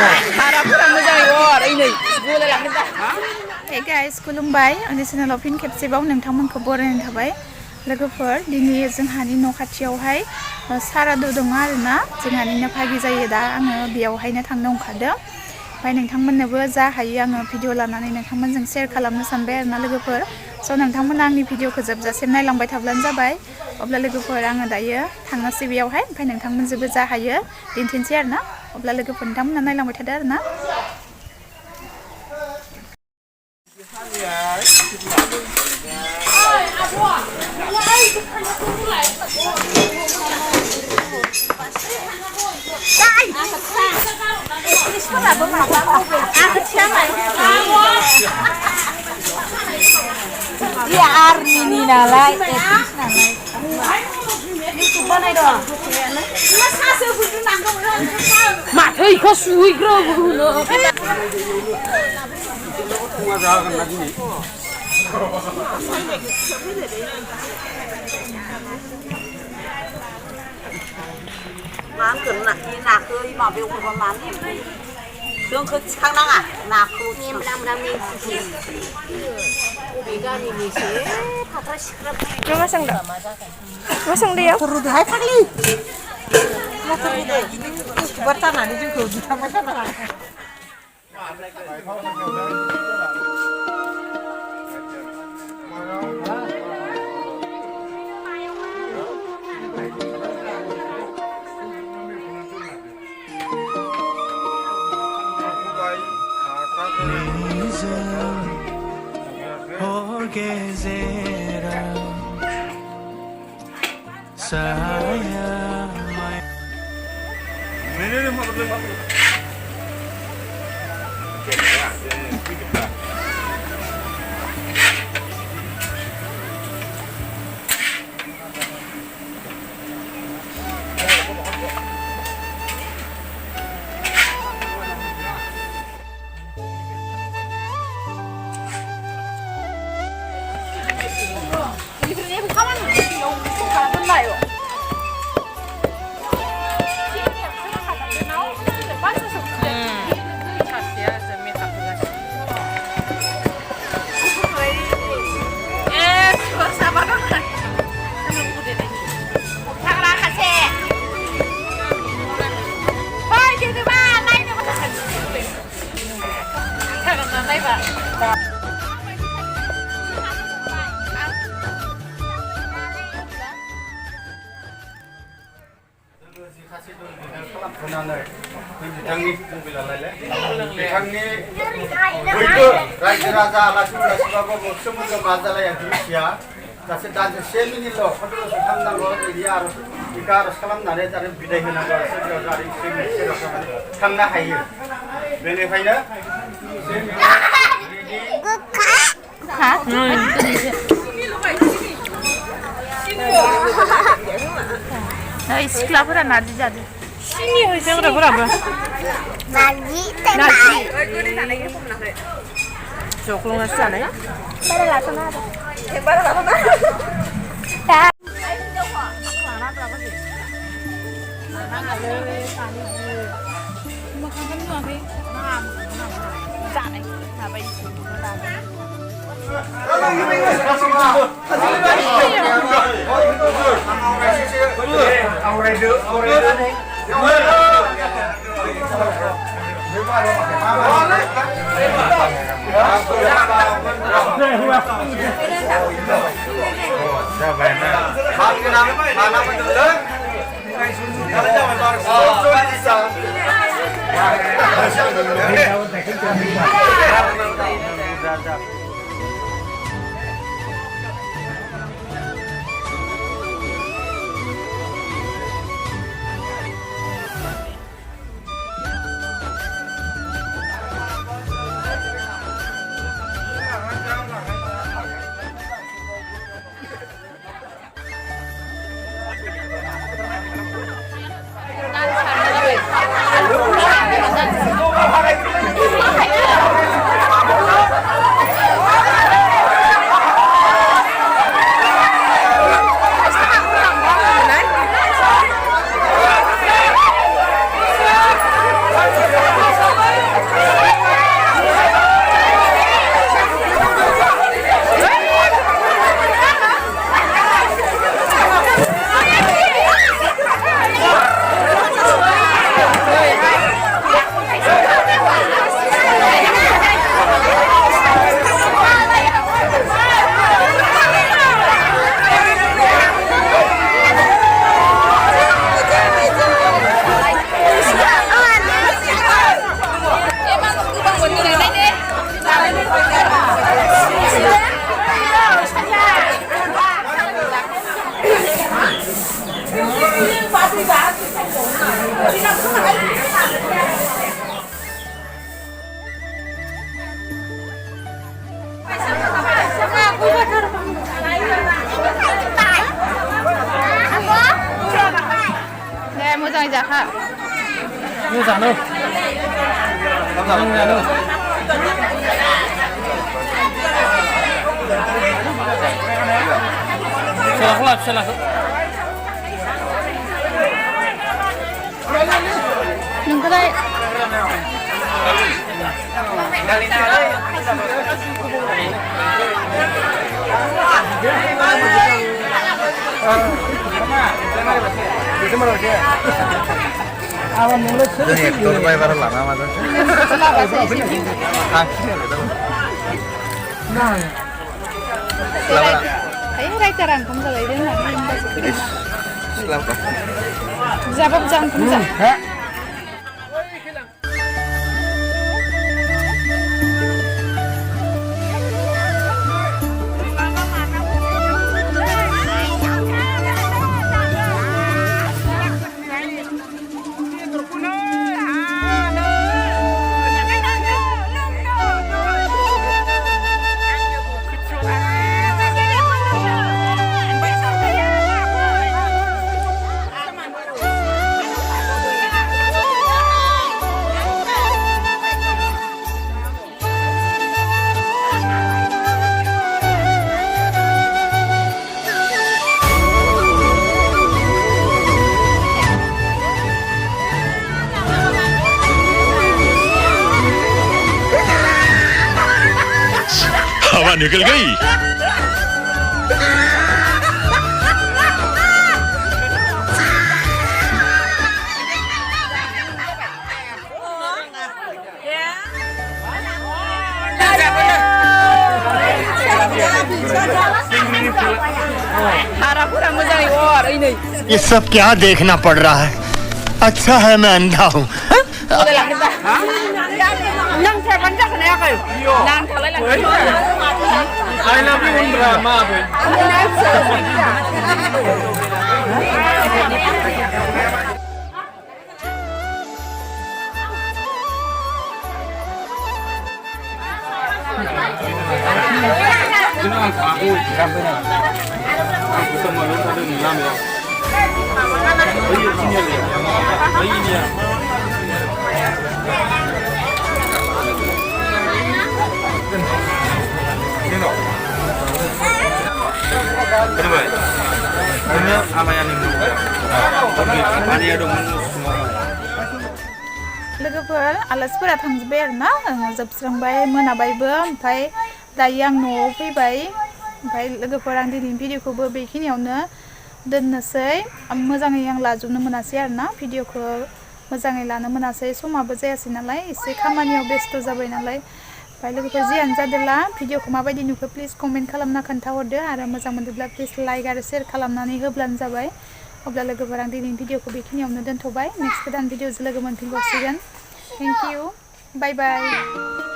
Hey guys, खुलुमबाय आंनि चेनेलाव फिन खेबसेबाव नोंथांमोनखौ बरायनाय थाबाय लोगोफोर दिनै जोंहानि न' खाथियावहाय सारादु दङ आरोना जोंहानिनो भागि जायो दा आङो बेयावहायनो थांनो ओंखारदों ओमफ्राय नोंथांमोननोबो जा हायो आङो भिडिअ लानानै नोंथांमोनजों शेयार खालामनो सानबाय आरोना लोगोफोर स' नोंथांमोना आंनि भिडिअखौ जोबजासिम नायलांबाय थाब्लानो जाबाय अब्ला लोगोफोर आङो दायो थांनोसै बेयावहाय ओमफ्राय नोंथांमोनजोंबो जा हायो दिन्थिनोसै आरोना अब्ला लोगोफोर नोंथांमोना नायलांबाय थादो आरोना Iya Armini nalai, etis nalai. YouTube banai dong. Mati kau suwi kau bunuh. Makan nak ini nak ke lima belas orang mana? Dong ke sekarang ah nak ke ni beram-beram ni sih. Vegan ini sih. Patah sikrap. Cuma sangda. Cuma sangda ya? Perlu dah kali. Mau pergi deh. Bertanah ni juga kita macam mana? रायजो राजा आलासि उलासिबाबो सोमोन्दो मा जालाया मिथिया दासो दानसे मिनिटल' खन्थ'ल' खालामनांगौ बिदि आर'ज बिखा आर'ज खालामनानै आरो बिदाय होनांगौ आरो थांनो हायो बेनिखायनो सिख्लाफोरा नारजि जादों Sini saya udah berapa? Nagi, Coklat nggak sana ya? Baru lah sana ada. Baru lah sana. मोजाङै जाखा मोजाङानो मोजाङानो फिसालाखौ ला फिसालाखौ नोंखौलाय जों एक्टर ड्राइभार लाना माजों रायथारा ओंखाम जालायदों जाबाबो जा ओंखाम जा हवा निकल गई ये सब क्या देखना पड़ रहा है अच्छा है मैं अंधा हूँ I love you drama aku sampai aku sama lu ada di dalam ya ini ya kenapa ini apa yang ini ada yang dong लोगोफोर आलासिफोरा थांजोब्बाय आरोना जोबस्रांबाय मोनाबायबो ओमफ्राय दायो आं न'आव फैबाय ओमफ्राय लोगोफोर आं दिनैनि भिडिअखौबो बेखिनियावनो दोननोसै मोजाङै आं लाजोबनो मोनासै आरोना भिडिअखौ मोजाङै लानो मोनासै समाबो जायासै नालाय एसे खामानियाव बेस्थ' जाबाय नालाय ओमफ्राय लोगोफोर जियानो जादोंला भिडिअखौ माबायदि नुखो प्लिज कमेन्ट खालामना खोन्थाहरदो आरो मोजां मोनदोंब्ला प्लिज लाइक आरो शेयार खालामनानै होब्लानो जाबाय अब्ला लोगोफोर आं दिनैनि भिडिअखौ बेखिनियावनो दोनथ'बाय नेक्स्ट गोदान भिडिअजों लोगो मोनफिनबावसिगोन थेंक इउ बाय बाय